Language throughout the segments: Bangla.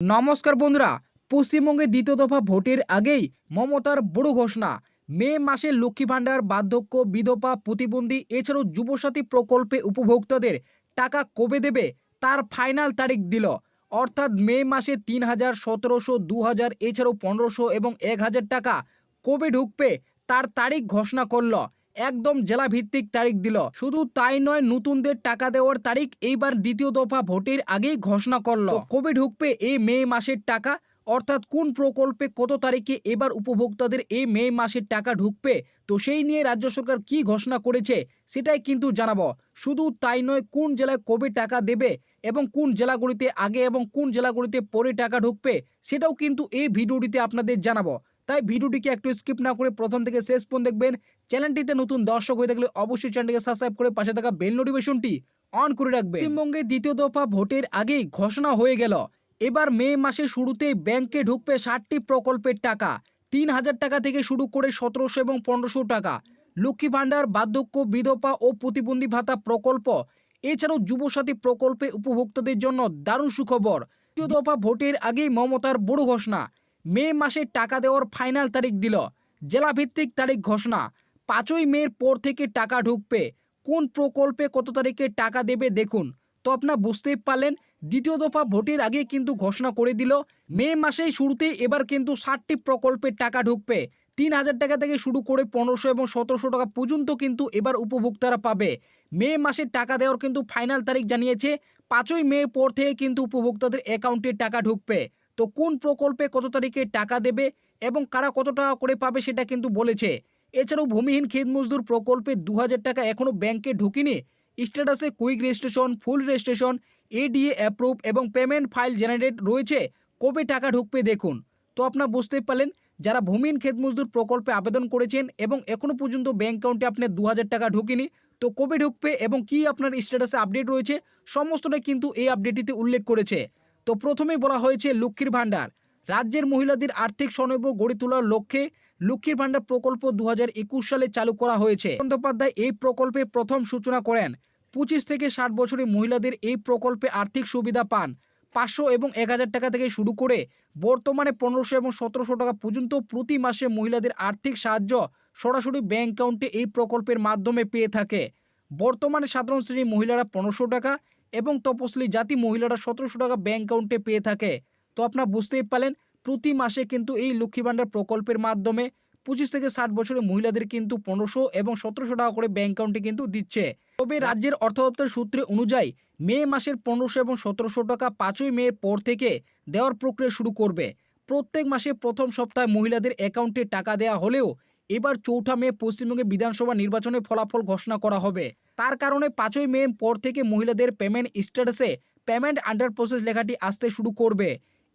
নমস্কার বন্ধুরা, পশ্চিমবঙ্গে দ্বিতীয় দফা ভোটের আগেই মমতার বড় ঘোষণা। মে মাসে লক্ষ্মী ভাণ্ডার, বার্ধক্য, বিধবা, প্রতিবন্ধী এছাড়াও যুবসাথী প্রকল্পে উপভোক্তাদের টাকা কবে দেবে তার ফাইনাল তারিখ দিল। অর্থাৎ মে মাসে ৩,০০০, ১৭০০, ২,০০০ এছাড়াও ১৫০০ এবং ১,০০০ টাকা কবে ঢুকবে তার তারিখ ঘোষণা করল। একদম জেলাভিত্তিক তারিখ দিল। শুধু তাই নয়, নতুনদের টাকা দেওয়ার তারিখ এইবার দ্বিতীয় দফা ভোটের আগেই ঘোষণা করল। কবে ঢুকবে এই মে মাসের টাকা, অর্থাৎ কোন প্রকল্পে কত তারিখে এবার উপভোক্তাদের এই মে মাসের টাকা ঢুকবে, তো সেই নিয়ে রাজ্য সরকার কি ঘোষণা করেছে সেটাই কিন্তু জানাবো। শুধু তাই নয়, কোন জেলায় কবে টাকা দেবে এবং কোন জেলাগুলিতে আগে এবং কোন জেলাগুলিতে পরে টাকা ঢুকবে সেটাও কিন্তু এই ভিডিওটিতে আপনাদের জানাবো। তাই ভিডিওটিকে একটু স্কিপ না করে প্রথম থেকে শেষ পর্যন্ত দেখবেন। চ্যানেলটিতে নতুন দর্শক হয়ে থাকলে অবশ্যই চ্যানেলটিকে সাবস্ক্রাইব করে পাশে থাকা বেল নোটিফিকেশনটি অন করে রাখবেন। পশ্চিমবঙ্গে দ্বিতীয় দফা ভোটের আগেই ঘোষণা হয়ে গেল, এবার মে মাসের শুরুতেই ব্যাংকে ঢুকবে 60টি প্রকল্পের টাকা। ৩,০০০ টাকা থেকে শুরু করে ১৭০০ এবং ১৫০০ টাকা। লক্ষ্মী ভাণ্ডার, বার্ধক্য, বিধবা ও প্রতিবন্ধী ভাতা প্রকল্প এছাড়াও যুবসাথী প্রকল্পে উপভোক্তাদের জন্য দারুণ সুখবর। দ্বিতীয় দফা ভোটের আগেই মমতার বড় ঘোষণা। মে মাসে টাকা দেওয়ার ফাইনাল তারিখ দিল। জেলাভিত্তিক তারিখ ঘোষণা। ৫ই মের পর থেকে টাকা ঢুকবে। কোন প্রকল্পে কত তারিখে টাকা দেবে দেখুন। তো আপনারা বুঝতেই পারলেন, দ্বিতীয় দফা ভোটের আগে কিন্তু ঘোষণা করে দিল মে মাসেই শুরুতেই এবার কিন্তু 60টি প্রকল্পের টাকা ঢুকবে। ৩,০০০ টাকা থেকে শুরু করে ১৫০০ এবং ১৭০০ টাকা পর্যন্ত কিন্তু এবার উপভোক্তারা পাবে। মে মাসে টাকা দেওয়ার কিন্তু ফাইনাল তারিখ জানিয়েছে। ৫ই মে পর থেকে কিন্তু উপভোক্তাদের অ্যাকাউন্টে টাকা ঢুকবে। তো কোন প্রকল্পে কত তারিখে টাকা দেবে এবং কারা কত টাকা করে পাবে সেটা কিন্তু বলেছে। এছাড়াও ভূমিহীন ক্ষেত মজদুর প্রকল্পে ২,০০০ টাকা এখনও ব্যাংকে ঢুকেনি। স্ট্যাটাসে কুইক রেজিস্ট্রেশন, ফুল রেজিস্ট্রেশন, এডিএ অ্যাপ্রুভ এবং পেমেন্ট ফাইল জেনারেট রয়েছে। কবে টাকা ঢুকবে দেখুন। তো আপনারা বুঝতে পারলেন, যারা ভূমিহীন ক্ষেত মজদুর প্রকল্পে আবেদন করেছেন এবং এখনও পর্যন্ত ব্যাংক অ্যাকাউন্টে আপনার ২,০০০ টাকা ঢুকেনি, তো কবে ঢুকবে এবং কি আপনার স্ট্যাটাসে আপডেট রয়েছে সমস্তটাই কিন্তু এই আপডেটটিতে উল্লেখ করেছে। তো প্রথমেই বলা হয়েছে লক্ষ্মীর ভাণ্ডার। রাজ্যের মহিলাদের আর্থিক স্বনির্ভর গড়ে তোলার লক্ষ্যে লক্ষ্মীর ভাণ্ডার প্রকল্প ২০২১ সালে চালু করা হয়েছে। বন্দ্যোপাধ্যায় এই প্রকল্পে প্রথম সূচনা করেন। ২৫ থেকে ৬০ বছরের মহিলাদের এই প্রকল্পে আর্থিক সুবিধা পান। ৫০০ এবং ১,০০০ টাকা থেকে শুরু করে বর্তমানে ১৫০০ এবং ১৭০০ টাকা পর্যন্ত প্রতি মাসে মহিলাদের আর্থিক সাহায্য সরাসরি ব্যাংক অ্যাকাউন্টে এই প্রকল্পের মাধ্যমে পেয়ে থাকে। বর্তমানে সাধারণ শ্রেণীর মহিলারা ১৫০০ টাকা এবং তপশিলি জাতি মহিলারা ১৭০০ টাকা ব্যাংক অ্যাকাউন্টে পেয়ে থাকে। তো আপনারা বুঝতেই পারলেন, প্রতি মাসে কিন্তু এই লক্ষ্মী ভাণ্ডার প্রকল্পের মাধ্যমে ২৫ থেকে ৬০ বছরের মহিলাদের কিন্তু ১৫০০ এবং ১৭০০ টাকা করে ব্যাংক অ্যাকাউন্টে কিন্তু দিচ্ছে। তবে রাজ্যের অর্থ দপ্তর সূত্রে অনুযায়ী মে মাসের ১৫০০ এবং ১৭০০ টাকা ৫ই মের পর থেকে দেওয়ার প্রক্রিয়া শুরু করবে। প্রত্যেক মাসে প্রথম সপ্তাহে মহিলাদের অ্যাকাউন্টে টাকা দেওয়া হলেও এবার ৪ঠা মে পশ্চিমবঙ্গে বিধানসভা নির্বাচনের ফলাফল ঘোষণা করা হবে। তার কারণে ৫ই মে পর থেকে মহিলাদের পেমেন্ট স্ট্যাটাসে পেমেন্ট আন্ডার প্রসেস লেখাটি আসতে শুরু করবে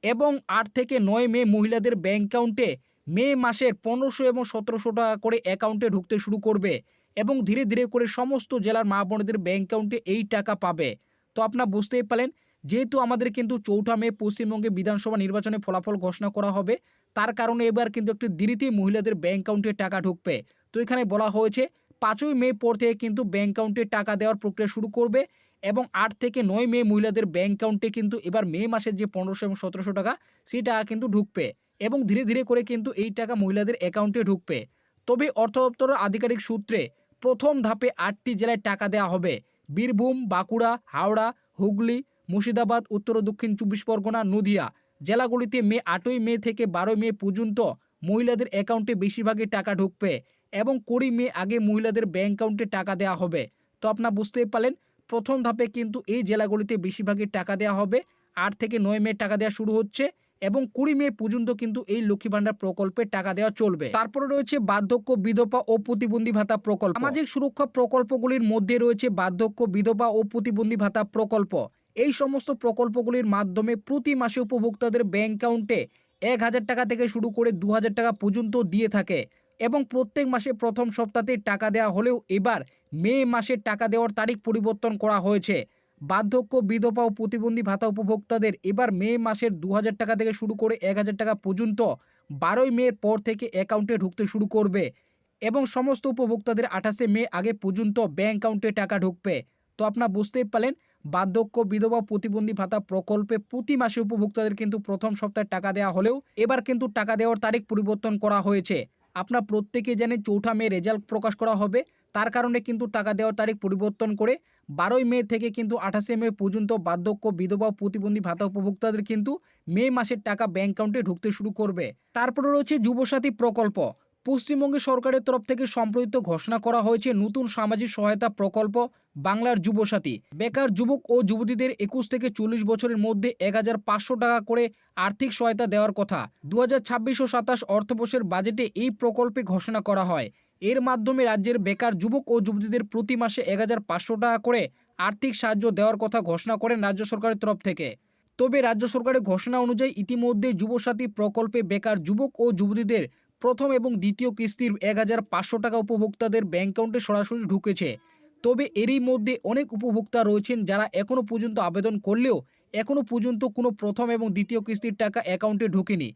এবং ৮ থেকে ৯ মে মহিলাদের ব্যাংক অ্যাকাউন্টে মে মাসের ১৫০০ এবং ১৭০০ টাকা করে অ্যাকাউন্টে ঢুকতে শুরু করবে এবং ধীরে ধীরে করে সমস্ত জেলার মা বোনেদের ব্যাংক অ্যাকাউন্টে এই টাকা পাবে। তো আপনারা বুঝতেই পারলেন, যেহেতু আমাদের কিন্তু ৪ঠা মে পশ্চিমবঙ্গে বিধানসভা নির্বাচনের ফলাফল ঘোষণা করা হবে, তার কারণে এবার কিন্তু একটি দেরিতেই মহিলাদের ব্যাংক অ্যাকাউন্টে টাকা ঢুকবে। তো এখানে বলা হয়েছে ৫ই মে পর থেকে কিন্তু ব্যাংক অ্যাকাউন্টে টাকা দেওয়ার প্রক্রিয়া শুরু করবে এবং ৮ থেকে ৯ মে মহিলাদের ব্যাংক অ্যাকাউন্টে কিন্তু এবার মে মাসের যে ১৫০০ এবং ১৭০০ টাকা সেই টাকা কিন্তু ঢুকবে এবং ধীরে ধীরে করে কিন্তু এই টাকা মহিলাদের অ্যাকাউন্টে ঢুকবে। তবে অর্থ দপ্তরের আধিকারিক সূত্রে প্রথম ধাপে ৮টি জেলায় টাকা দেওয়া হবে। বীরভূম, বাঁকুড়া, হাওড়া, হুগলি, মুর্শিদাবাদ, উত্তর ও দক্ষিণ ২৪ পরগনা, নদিয়া জেলাগুলিতে ৮ই মে থেকে ১২ই মে পর্যন্ত মহিলাদের অ্যাকাউন্টে বেশিরভাগই টাকা ঢুকবে এবং ২০ মে আগে মহিলাদের ব্যাংক অ্যাকাউন্টে টাকা দেওয়া হবে। তো আপনারা বুঝতেই পারলেন, প্রথম ধাপে কিন্তু এই জেলাগুলিতে বেশিরভাগই টাকা দেওয়া হবে। ৮ থেকে ৯ মে টাকা দেওয়া শুরু হচ্ছে এবং ২০ মে পর্যন্ত কিন্তু এই লক্ষ্মী ভাণ্ডার প্রকল্পে টাকা দেওয়া চলবে। তারপরে রয়েছে বার্ধক্য, বিধবা ও প্রতিবন্ধী ভাতা প্রকল্প। সামাজিক সুরক্ষা প্রকল্পগুলির মধ্যে রয়েছে বার্ধক্য, বিধবা ও প্রতিবন্ধী ভাতা প্রকল্প। এই সমস্ত প্রকল্পগুলির মাধ্যমে প্রতি মাসে উপভোক্তাদের ব্যাংক অ্যাকাউন্টে ১,০০০ টাকা থেকে শুরু করে ২,০০০ টাকা পর্যন্ত দিয়ে থাকে এবং প্রত্যেক মাসে প্রথম সপ্তাহে টাকা দেওয়া হলেও এবার মে মাসে টাকা দেওয়ার তারিখ পরিবর্তন করা হয়েছে। বার্ধক্য, বিধবা ও প্রতিবন্ধী ভাতা উপভোক্তাদের এবার মে মাসের ২,০০০ টাকা থেকে শুরু করে ১,০০০ টাকা পর্যন্ত ১২ই মের পর থেকে অ্যাকাউন্টে ঢুকতে শুরু করবে এবং সমস্ত উপভোক্তাদের ২৮শে মে আগে পর্যন্ত ব্যাংক অ্যাকাউন্টে টাকা ঢুকবে। তো আপনারা বুঝতেই পারলেন, বার্ধক্য বিধবা প্রতিবন্ধী ভাতা প্রকল্পে প্রতি মাসে উপভোক্তাদের কিন্তু প্রথম সপ্তাহে টাকা দেওয়া হলেও এবার কিন্তু টাকা দেওয়ার তারিখ পরিবর্তন করা হয়েছে। আপনারা প্রত্যেকে জানেন 4 মে রেজাল্ট প্রকাশ করা হবে, তার কারণে কিন্তু টাকা দেওয়ার তারিখ পরিবর্তন করে 12 মে থেকে কিন্তু 28 মে পর্যন্ত বার্ধক্য বিধবা প্রতিবন্ধী ভাতা উপভোক্তাদের কিন্তু মে মাসের টাকা ব্যাংক অ্যাকাউন্টে ঢুকতে শুরু করবে। তারপরে রয়েছে যুবসাথী প্রকল্প। পশ্চিমবঙ্গ সরকারের তরফ থেকে সম্প্রতি ঘোষণা করা হয়েছে নতুন সামাজিক সহায়তা প্রকল্প বাংলার যুবসাথী। বেকার যুবক ও যুবতীদের 21 থেকে 40 বছরের মধ্যে 1500 টাকা করে আর্থিক সহায়তা দেওয়ার কথা 2026 ও 27 অর্থবর্ষের বাজেটে এই প্রকল্পে ঘোষণা করা হয়। এর মাধ্যমে রাজ্যের বেকার যুবক ও যুবতীদের প্রতি মাসে 1500 টাকা করে আর্থিক সাহায্য দেওয়ার কথা ঘোষণা করেন রাজ্য সরকারের তরফ থেকে। তবে রাজ্য সরকারের ঘোষণা অনুযায়ী ইতিমধ্যে যুবসাথী প্রকল্পে বেকার যুবক ও যুবতীদের প্রথম এবং দ্বিতীয় কিস্তির 1500 টাকা উপভোক্তাদের ব্যাংক অ্যাকাউন্টে সরাসরি ঢুকেছে। তবে এরই মধ্যে অনেক উপভোক্তা রয়েছেন যারা এখনও পর্যন্ত আবেদন করলেও এখনও পর্যন্ত কোনো প্রথম এবং দ্বিতীয় কিস্তির টাকা অ্যাকাউন্টে ঢোকেনি।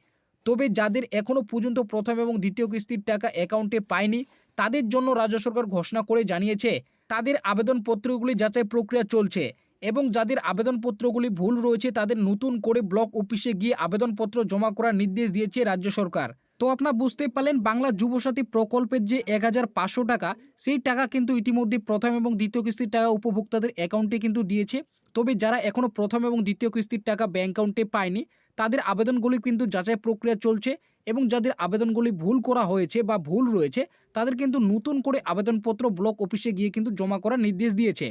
তবে যাদের এখনও পর্যন্ত প্রথম এবং দ্বিতীয় কিস্তির টাকা অ্যাকাউন্টে পায়নি তাদের জন্য রাজ্য সরকার ঘোষণা করে জানিয়েছে তাদের আবেদনপত্রগুলি যাচাই প্রক্রিয়া চলছে এবং যাদের আবেদনপত্রগুলি ভুল রয়েছে তাদের নতুন করে ব্লক অফিসে গিয়ে আবেদনপত্র জমা করার নির্দেশ দিয়েছে রাজ্য সরকার। তো আপনারা বুঝতেই পারলেন বাংলা যুবসাথী প্রকল্পের যে 1500 টাকা সেই টাকা কিন্তু ইতিমধ্যে প্রথম এবং দ্বিতীয় কিস্তির টাকা উপভোক্তাদের অ্যাকাউন্টে কিন্তু দিয়েছে। তবে যারা এখনও প্রথম এবং দ্বিতীয় কিস্তির টাকা ব্যাংক অ্যাকাউন্টে পায়নি তাদের আবেদনগুলি কিন্তু যাচাই প্রক্রিয়া চলছে এবং যাদের আবেদনগুলি ভুল করা হয়েছে বা ভুল রয়েছে তাদের কিন্তু নতুন করে আবেদনপত্র ব্লক অফিসে গিয়ে কিন্তু জমা করার নির্দেশ দিয়েছে।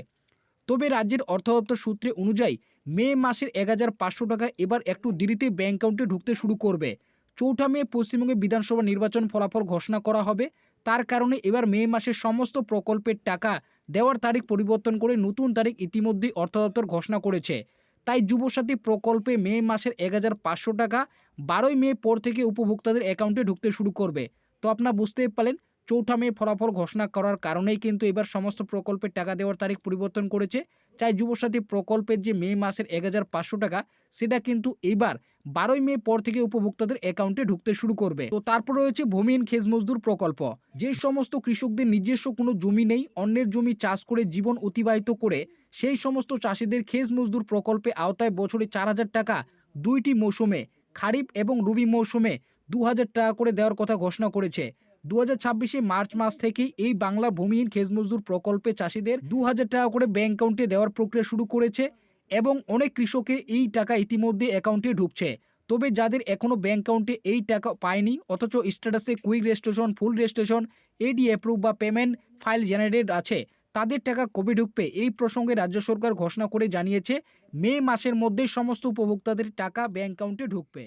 তবে রাজ্যের অর্থ দপ্তর সূত্রে অনুযায়ী মে মাসের 1500 টাকা এবার একটু দেরিতে ব্যাংক অ্যাকাউন্টে ঢুকতে শুরু করবে। 4 মে পশ্চিমবঙ্গে বিধানসভা নির্বাচন ফলাফল ঘোষণা করা হবে, তার কারণে এবার মে মাসের সমস্ত প্রকল্পের টাকা দেওয়ার তারিখ পরিবর্তন করে নতুন তারিখ ইতিমধ্যেই অর্থ দপ্তর ঘোষণা করেছে। তাই যুবসাথী প্রকল্পে মে মাসের 1500 টাকা 12 মে পর থেকে উপভোক্তাদের অ্যাকাউন্টে ঢুকতে শুরু করবে। তো আপনারা বুঝতেই পারলেন 4 মে ফলাফল ঘোষণা করার কারণেই কিন্তু এবার সমস্ত প্রকল্পের টাকা দেওয়ার তারিখ পরিবর্তন করেছে। তাই যুবসাথী প্রকল্পের যে মে মাসের 1500 টাকা সেটা কিন্তু এবার 12 মে পর থেকে উপভোক্তাদের অ্যাকাউন্টে ঢুকতে শুরু করবে। তো তারপর রয়েছে ভূমিহীন খেজ মজদুর প্রকল্প। যে সমস্ত কৃষকদের নিজস্ব কোনো জমি নেই, অন্যের জমি চাষ করে জীবন অতিবাহিত করে সেই সমস্ত চাষিদের খেজ মজদুর প্রকল্পে আওতায় বছরে 4000 টাকা 2টি মৌসুমে খারিফ এবং রবি মৌসুমে 2000 টাকা করে দেওয়ার কথা ঘোষণা করেছে। 2026 মার্চ মাস থেকেই এই বাংলা ভূমিহীন খেজ মজদুর প্রকল্পে চাষিদের 2000 টাকা করে ব্যাংক অ্যাকাউন্টে দেওয়ার প্রক্রিয়া শুরু করেছে এবং অনেক কৃষকের এই টাকা ইতিমধ্যে অ্যাকাউন্টে ঢুকছে। তবে যাদের এখনও ব্যাংক অ্যাকাউন্টে এই টাকা পায়নি অথচ স্ট্যাটাসে কুইক রেজিস্ট্রেশন, ফুল রেজিস্ট্রেশন, এডি অ্যাপ্রুভ বা পেমেন্ট ফাইল জেনারেটেড আছে তাদের টাকা কবে ঢুকবে এই প্রসঙ্গে রাজ্য সরকার ঘোষণা করে জানিয়েছে মে মাসের মধ্যেই সমস্ত উপভোক্তাদের টাকা ব্যাংক অ্যাকাউন্টে ঢুকবে।